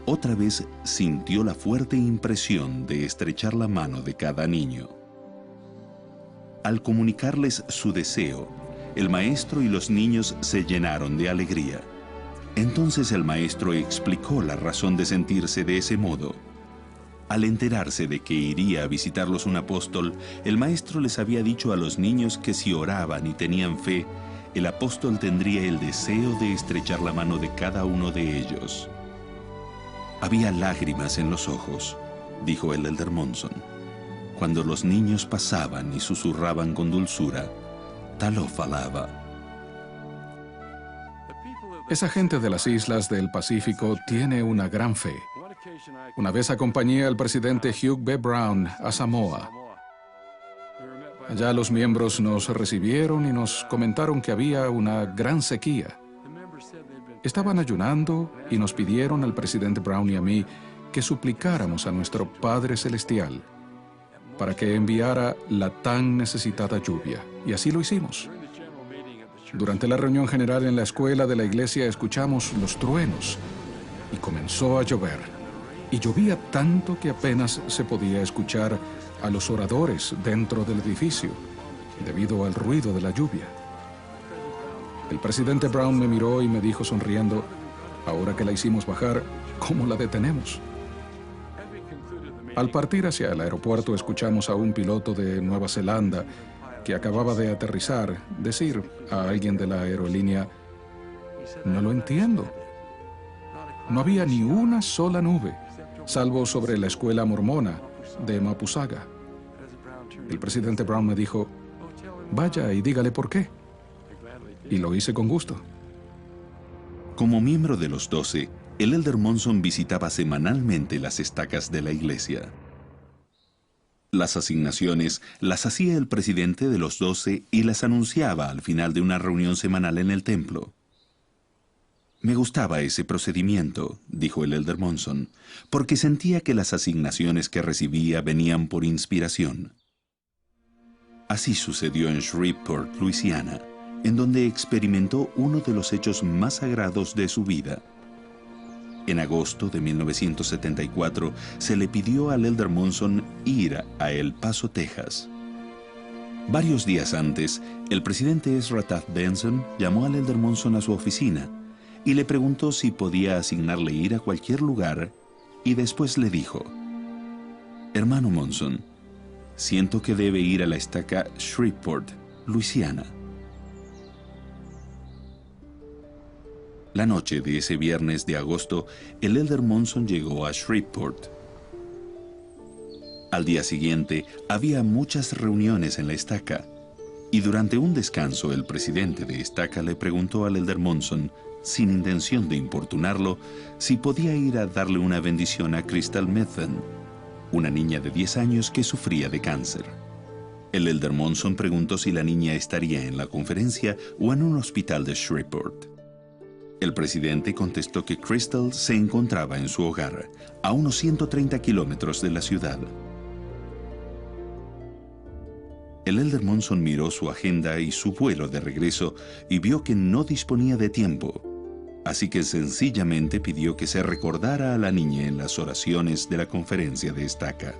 otra vez sintió la fuerte impresión de estrechar la mano de cada niño. Al comunicarles su deseo, el maestro y los niños se llenaron de alegría. Entonces el maestro explicó la razón de sentirse de ese modo. Al enterarse de que iría a visitarlos un apóstol, el maestro les había dicho a los niños que si oraban y tenían fe, el apóstol tendría el deseo de estrechar la mano de cada uno de ellos. Había lágrimas en los ojos, dijo el Elder Monson, cuando los niños pasaban y susurraban con dulzura, Talofa lava. Esa gente de las islas del Pacífico tiene una gran fe. Una vez acompañé al presidente Hugh B. Brown a Samoa. Allá los miembros nos recibieron y nos comentaron que había una gran sequía. Estaban ayunando y nos pidieron al presidente Brown y a mí que suplicáramos a nuestro Padre Celestial para que enviara la tan necesitada lluvia. Y así lo hicimos. Durante la reunión general en la escuela de la iglesia escuchamos los truenos y comenzó a llover. Y llovía tanto que apenas se podía escuchar a los oradores dentro del edificio debido al ruido de la lluvia. El presidente Brown me miró y me dijo sonriendo, ahora que la hicimos bajar, ¿cómo la detenemos? Al partir hacia el aeropuerto escuchamos a un piloto de Nueva Zelanda que acababa de aterrizar decir a alguien de la aerolínea, no lo entiendo. No había ni una sola nube, salvo sobre la escuela mormona de Mapusaga. El presidente Brown me dijo, vaya y dígale por qué. Y lo hice con gusto. Como miembro de los 12, el Elder Monson visitaba semanalmente las estacas de la iglesia. Las asignaciones las hacía el presidente de los 12 y las anunciaba al final de una reunión semanal en el templo. Me gustaba ese procedimiento, dijo el Elder Monson, porque sentía que las asignaciones que recibía venían por inspiración. Así sucedió en Shreveport, Luisiana, en donde experimentó uno de los hechos más sagrados de su vida. En agosto de 1974 se le pidió al Elder Monson ir a El Paso, Texas. Varios días antes, el presidente Ezra Taft Benson llamó al Elder Monson a su oficina y le preguntó si podía asignarle ir a cualquier lugar y después le dijo, hermano Monson, siento que debe ir a la estaca Shreveport, Luisiana. La noche de ese viernes de agosto, el Elder Monson llegó a Shreveport. Al día siguiente, había muchas reuniones en la estaca, y durante un descanso el presidente de estaca le preguntó al Elder Monson, sin intención de importunarlo, si podía ir a darle una bendición a Crystal Methven, una niña de 10 años que sufría de cáncer. El Elder Monson preguntó si la niña estaría en la conferencia o en un hospital de Shreveport. El presidente contestó que Crystal se encontraba en su hogar, a unos 130 kilómetros de la ciudad. El Elder Monson miró su agenda y su vuelo de regreso y vio que no disponía de tiempo, así que sencillamente pidió que se recordara a la niña en las oraciones de la conferencia de estaca.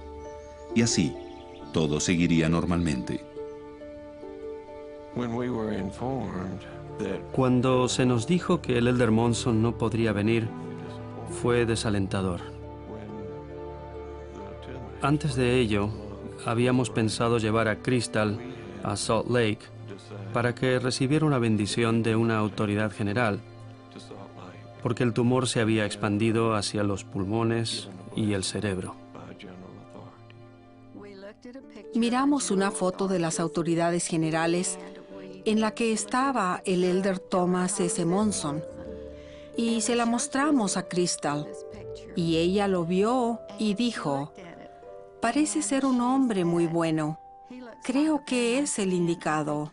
Y así, todo seguiría normalmente. Cuando se nos dijo que el Elder Monson no podría venir, fue desalentador. Antes de ello, habíamos pensado llevar a Crystal a Salt Lake para que recibiera una bendición de una autoridad general, porque el tumor se había expandido hacia los pulmones y el cerebro. Miramos una foto de las autoridades generales en la que estaba el Elder Thomas S. Monson, y se la mostramos a Crystal. y ella lo vio y dijo, parece ser un hombre muy bueno. Creo que es el indicado.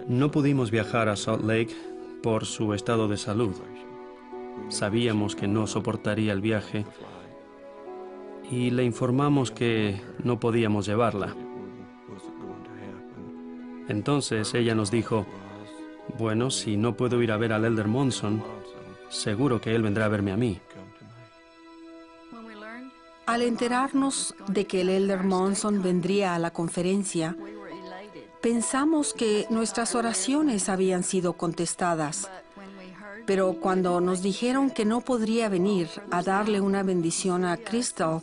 No pudimos viajar a Salt Lake por su estado de salud. Sabíamos que no soportaría el viaje y le informamos que no podíamos llevarla. Entonces ella nos dijo, bueno, si no puedo ir a ver al Elder Monson, seguro que él vendrá a verme a mí. Al enterarnos de que el Elder Monson vendría a la conferencia, pensamos que nuestras oraciones habían sido contestadas. Pero cuando nos dijeron que no podría venir a darle una bendición a Crystal,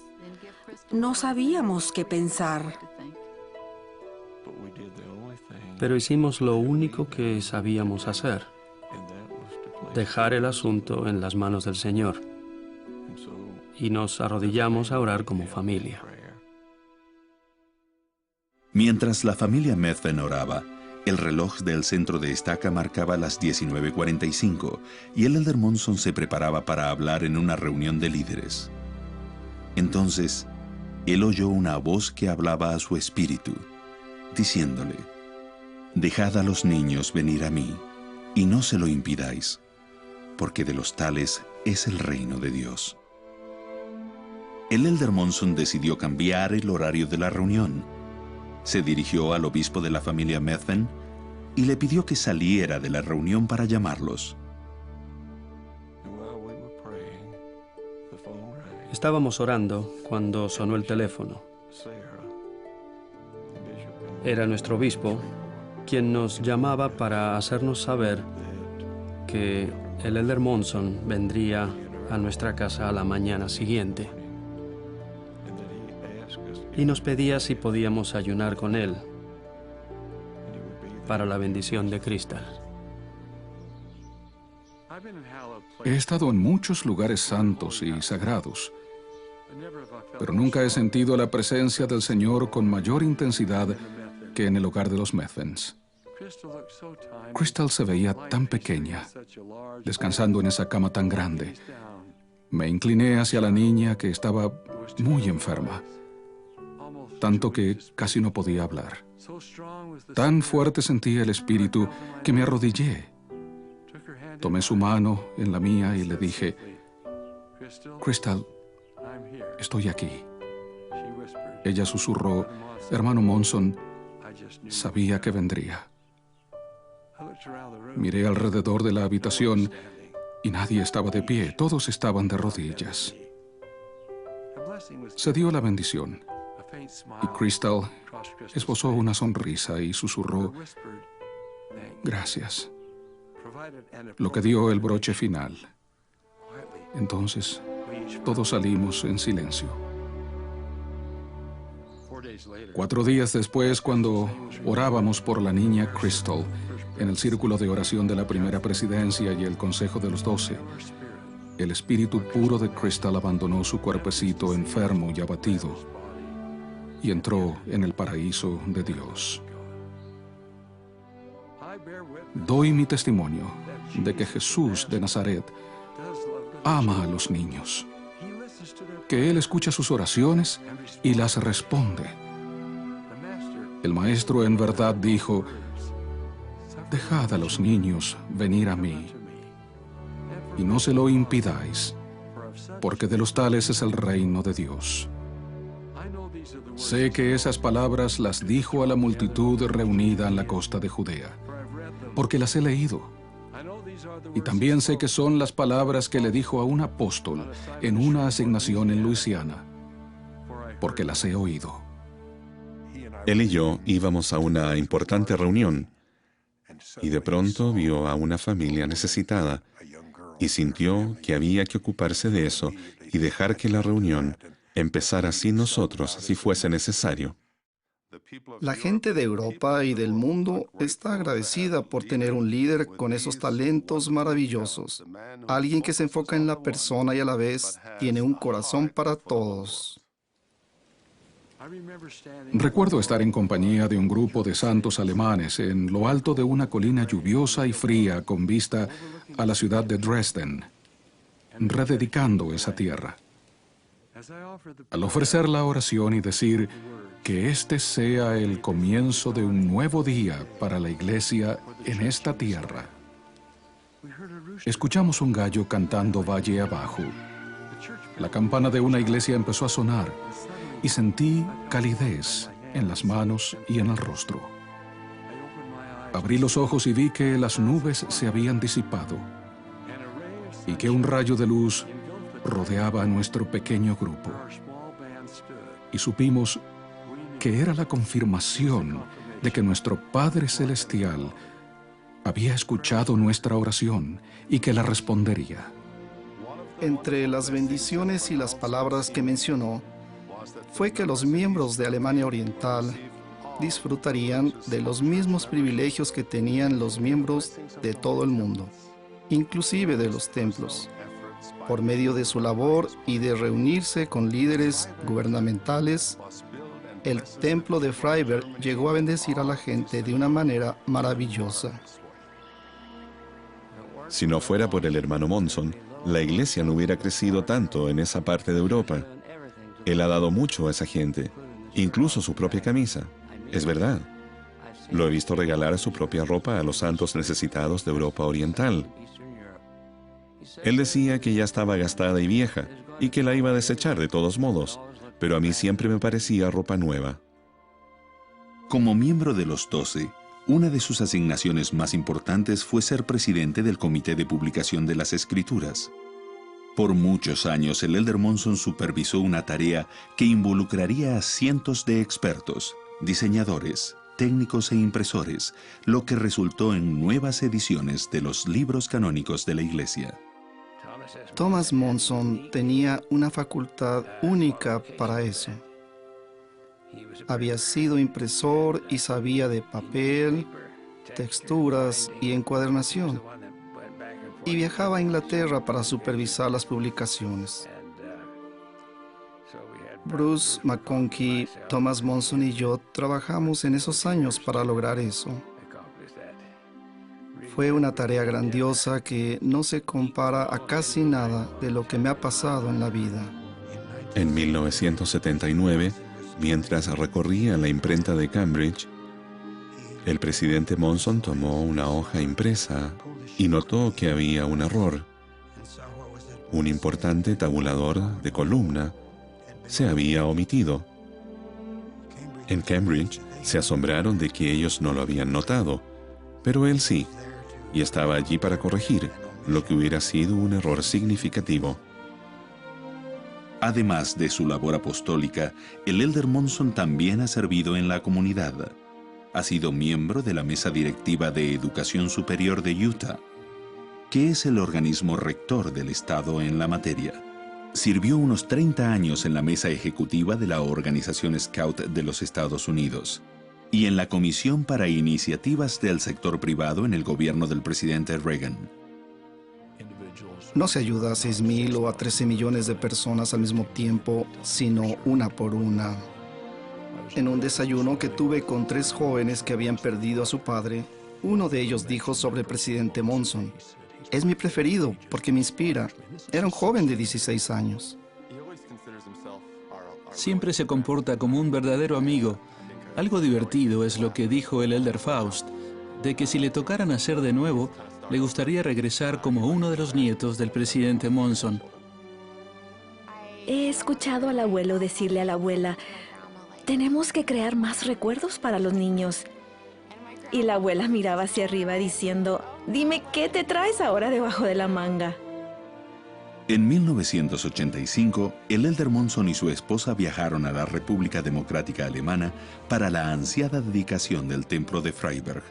no sabíamos qué pensar. Pero hicimos lo único que sabíamos hacer, dejar el asunto en las manos del Señor. Y nos arrodillamos a orar como familia. Mientras la familia Methven oraba, el reloj del centro de estaca marcaba las 19:45 y el Elder Monson se preparaba para hablar en una reunión de líderes. Entonces, él oyó una voz que hablaba a su espíritu, diciéndole, «Dejad a los niños venir a mí, y no se lo impidáis, porque de los tales es el reino de Dios». El Elder Monson decidió cambiar el horario de la reunión. Se dirigió al obispo de la familia Methven y le pidió que saliera de la reunión para llamarlos. Estábamos orando cuando sonó el teléfono. Era nuestro obispo quien nos llamaba para hacernos saber que el Elder Monson vendría a nuestra casa a la mañana siguiente. Y nos pedía si podíamos ayunar con él para la bendición de Crystal. He estado en muchos lugares santos y sagrados, pero nunca he sentido la presencia del Señor con mayor intensidad que en el hogar de los Methvens. Crystal se veía tan pequeña, descansando en esa cama tan grande. Me incliné hacia la niña que estaba muy enferma, tanto que casi no podía hablar. Tan fuerte sentía el espíritu que me arrodillé. Tomé su mano en la mía y le dije, «Crystal, estoy aquí». Ella susurró, «Hermano Monson, sabía que vendría». Miré alrededor de la habitación y nadie estaba de pie, todos estaban de rodillas. Se dio la bendición. Y Crystal esbozó una sonrisa y susurró, «Gracias», lo que dio el broche final. Entonces, todos salimos en silencio. 4 días después, cuando orábamos por la niña Crystal, en el círculo de oración de la primera presidencia y el Consejo de los 12, el espíritu puro de Crystal abandonó su cuerpecito enfermo y abatido y entró en el paraíso de Dios. Doy mi testimonio de que Jesús de Nazaret ama a los niños, que Él escucha sus oraciones y las responde. El Maestro en verdad dijo, «Dejad a los niños venir a mí, y no se lo impidáis, porque de los tales es el reino de Dios». Sé que esas palabras las dijo a la multitud reunida en la costa de Judea, porque las he leído. Y también sé que son las palabras que le dijo a un apóstol en una asignación en Luisiana, porque las he oído. Él y yo íbamos a una importante reunión y de pronto vio a una familia necesitada y sintió que había que ocuparse de eso y dejar que la reunión empezara sin nosotros si fuese necesario. La gente de Europa y del mundo está agradecida por tener un líder con esos talentos maravillosos. Alguien que se enfoca en la persona y a la vez tiene un corazón para todos. Recuerdo estar en compañía de un grupo de santos alemanes en lo alto de una colina lluviosa y fría con vista a la ciudad de Dresden. rededicando esa tierra. Al ofrecer la oración y decir que este sea el comienzo de un nuevo día para la iglesia en esta tierra, escuchamos un gallo cantando valle abajo. La campana de una iglesia empezó a sonar y sentí calidez en las manos y en el rostro. Abrí los ojos y vi que las nubes se habían disipado y que un rayo de luz rodeaba a nuestro pequeño grupo. Y supimos que era la confirmación de que nuestro Padre Celestial había escuchado nuestra oración y que la respondería. Entre las bendiciones y las palabras que mencionó, fue que los miembros de Alemania Oriental disfrutarían de los mismos privilegios que tenían los miembros de todo el mundo, inclusive de los templos, por medio de su labor y de reunirse con líderes gubernamentales. El templo de Freiberg llegó a bendecir a la gente de una manera maravillosa. Si no fuera por el hermano Monson, la iglesia no hubiera crecido tanto en esa parte de Europa. Él ha dado mucho a esa gente, incluso su propia camisa. Es verdad. Lo he visto regalar su propia ropa a los santos necesitados de Europa Oriental. Él decía que ya estaba gastada y vieja, y que la iba a desechar de todos modos, pero a mí siempre me parecía ropa nueva. Como miembro de los 12, una de sus asignaciones más importantes fue ser presidente del Comité de Publicación de las Escrituras. Por muchos años, el Elder Monson supervisó una tarea que involucraría a cientos de expertos, diseñadores, técnicos e impresores, lo que resultó en nuevas ediciones de los libros canónicos de la Iglesia. Thomas Monson tenía una facultad única para eso. Había sido impresor y sabía de papel, texturas y encuadernación. Y viajaba a Inglaterra para supervisar las publicaciones. Bruce McConkie, Thomas Monson y yo trabajamos en esos años para lograr eso. Fue una tarea grandiosa que no se compara a casi nada de lo que me ha pasado en la vida. En 1979, mientras recorría la imprenta de Cambridge, el presidente Monson tomó una hoja impresa y notó que había un error. Un importante tabulador de columna se había omitido. En Cambridge se asombraron de que ellos no lo habían notado, pero él sí, y estaba allí para corregir lo que hubiera sido un error significativo. Además de su labor apostólica, el Elder Monson también ha servido en la comunidad. Ha sido miembro de la Mesa Directiva de Educación Superior de Utah, que es el organismo rector del Estado en la materia. Sirvió unos 30 años en la Mesa Ejecutiva de la Organización Scout de los Estados Unidos y en la Comisión para Iniciativas del Sector Privado en el gobierno del presidente Reagan. No se ayuda a 6,000 o a 13 millones de personas al mismo tiempo, sino una por una. En un desayuno que tuve con 3 jóvenes que habían perdido a su padre, uno de ellos dijo sobre el presidente Monson: "Es mi preferido porque me inspira". Era un joven de 16 años. Siempre se comporta como un verdadero amigo. Algo divertido es lo que dijo el Elder Faust, de que si le tocara nacer de nuevo, le gustaría regresar como uno de los nietos del presidente Monson. He escuchado al abuelo decirle a la abuela: tenemos que crear más recuerdos para los niños. Y la abuela miraba hacia arriba diciendo: dime qué te traes ahora debajo de la manga. En 1985, el Elder Monson y su esposa viajaron a la República Democrática Alemana para la ansiada dedicación del Templo de Freiberg.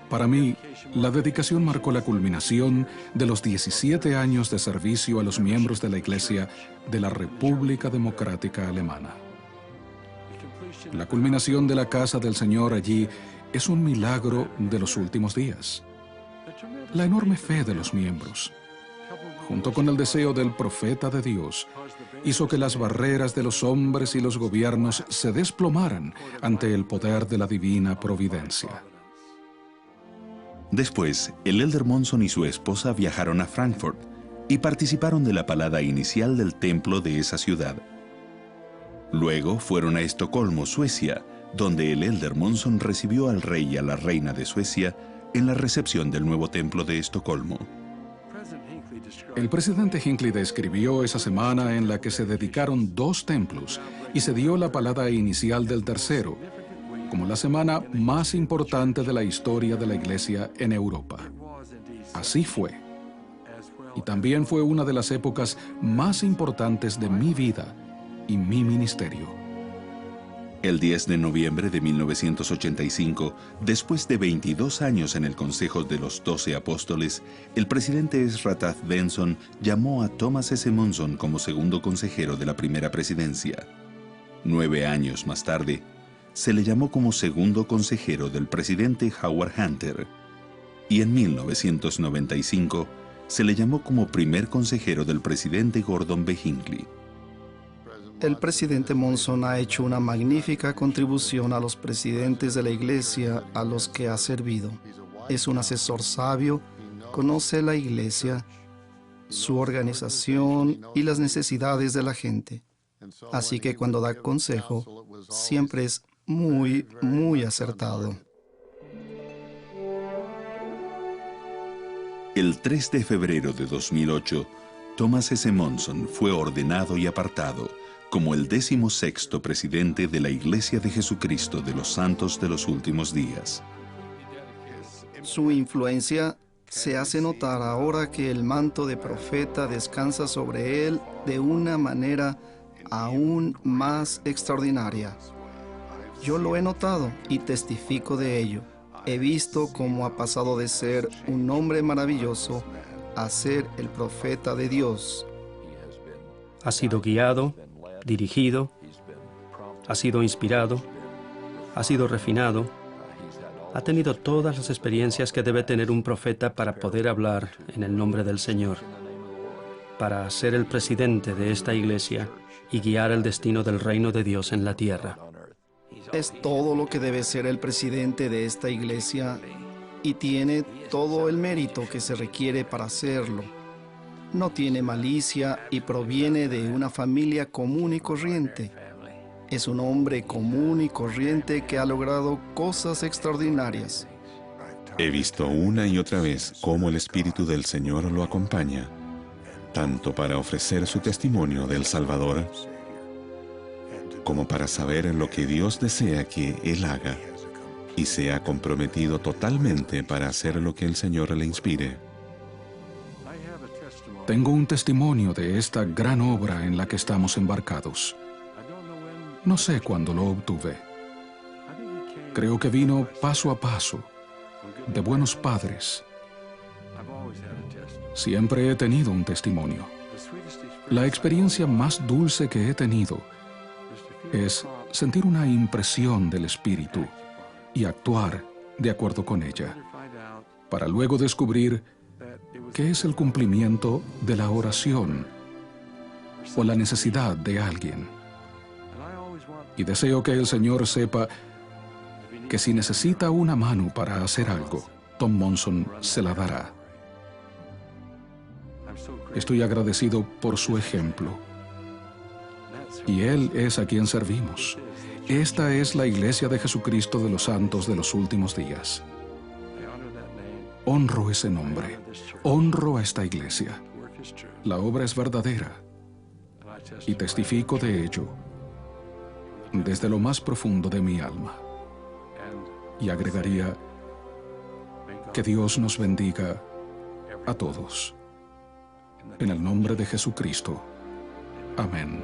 Para mí, la dedicación marcó la culminación de los 17 años de servicio a los miembros de la Iglesia de la República Democrática Alemana. La culminación de la casa del Señor allí es un milagro de los últimos días. La enorme fe de los miembros, junto con el deseo del profeta de Dios, hizo que las barreras de los hombres y los gobiernos se desplomaran ante el poder de la divina providencia. Después, el Elder Monson y su esposa viajaron a Frankfurt, y participaron de la palada inicial del templo de esa ciudad. Luego fueron a Estocolmo, Suecia, donde el elder Monson recibió al rey y a la reina de Suecia en la recepción del nuevo templo de Estocolmo. El presidente Hinckley describió esa semana en la que se dedicaron 2 templos y se dio la palada inicial del tercero, como la semana más importante de la historia de la Iglesia en Europa. Así fue. Y también fue una de las épocas más importantes de mi vida y mi ministerio. El 10 de noviembre de 1985, después de 22 años en el Consejo de los 12 Apóstoles, el presidente Ezra Taft Benson llamó a Thomas S. Monson como segundo consejero de la primera presidencia. 9 años más tarde, se le llamó como segundo consejero del presidente Howard Hunter. Y en 1995, se le llamó como primer consejero del presidente Gordon B. Hinckley. El presidente Monson ha hecho una magnífica contribución a los presidentes de la Iglesia a los que ha servido. Es un asesor sabio, conoce la Iglesia, su organización y las necesidades de la gente. Así que cuando da consejo, siempre es muy acertado. El 3 de febrero de 2008, Thomas S. Monson fue ordenado y apartado como el 16º presidente de la Iglesia de Jesucristo de los Santos de los Últimos Días. Su influencia se hace notar ahora que el manto de profeta descansa sobre él de una manera aún más extraordinaria. Yo lo he notado y testifico de ello. He visto cómo ha pasado de ser un hombre maravilloso a ser el profeta de Dios. Ha sido guiado, dirigido, ha sido inspirado, ha sido refinado, ha tenido todas las experiencias que debe tener un profeta para poder hablar en el nombre del Señor, para ser el presidente de esta iglesia y guiar el destino del reino de Dios en la tierra. Es todo lo que debe ser el presidente de esta iglesia y tiene todo el mérito que se requiere para hacerlo. No tiene malicia y proviene de una familia común y corriente. Es un hombre común y corriente que ha logrado cosas extraordinarias. He visto una y otra vez cómo el Espíritu del Señor lo acompaña, tanto para ofrecer su testimonio del Salvador, como para saber lo que Dios desea que Él haga, y se ha comprometido totalmente para hacer lo que el Señor le inspire. Tengo un testimonio de esta gran obra en la que estamos embarcados. No sé cuándo lo obtuve. Creo que vino paso a paso, de buenos padres. Siempre he tenido un testimonio. La experiencia más dulce que he tenido es sentir una impresión del Espíritu y actuar de acuerdo con ella, para luego descubrir que es el cumplimiento de la oración o la necesidad de alguien. Y deseo que el Señor sepa que si necesita una mano para hacer algo, Tom Monson se la dará. Estoy agradecido por su ejemplo. Y Él es a quien servimos. Esta es la Iglesia de Jesucristo de los Santos de los Últimos Días. Honro ese nombre. Honro a esta iglesia. La obra es verdadera y testifico de ello desde lo más profundo de mi alma. Y agregaría que Dios nos bendiga a todos. En el nombre de Jesucristo. Amén.